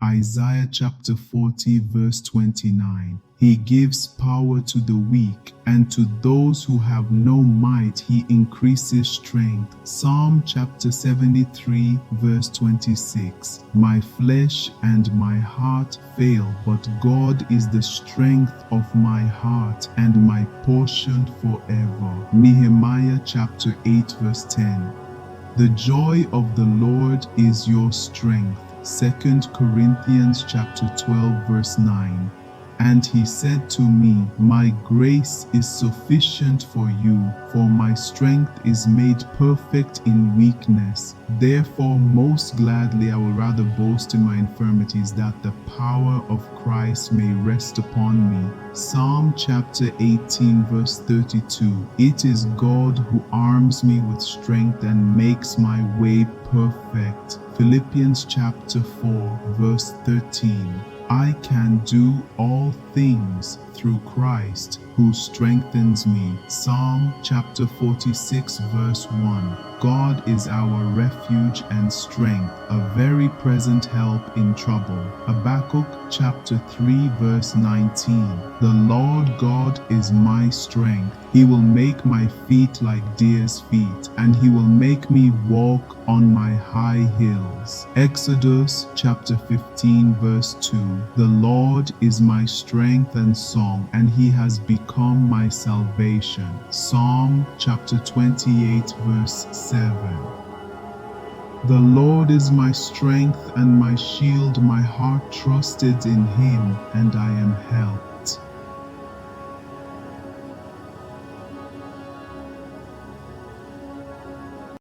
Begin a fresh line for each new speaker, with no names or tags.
Isaiah chapter 40 verse 29. He gives power to the weak, and to those who have no might he increases strength. Psalm chapter 73 verse 26. My flesh and my heart fail, but God is the strength of my heart and my portion forever. Nehemiah chapter 8 verse 10. The joy of the Lord is your strength. 2 Corinthians chapter 12 verse 9. And he said to me, my grace is sufficient for you, for my strength is made perfect in weakness. Therefore most gladly I will rather boast in my infirmities, that the power of Christ may rest upon me. Psalm chapter 18 verse 32. It is God who arms me with strength and makes my way perfect. Philippians chapter 4 verse 13. I can do all things through Christ who strengthens me. Psalm chapter 46 verse 1. God is our refuge and strength, a very present help in trouble. Habakkuk chapter 3 verse 19. The Lord God is my strength. He will make my feet like deer's feet, and he will make me walk on my high hills. Exodus chapter 15 verse 2. The Lord is my strength and song, and he has become my salvation. Psalm chapter 28 verse 7. The Lord is my strength and my shield. My heart trusted in him, and I am helped.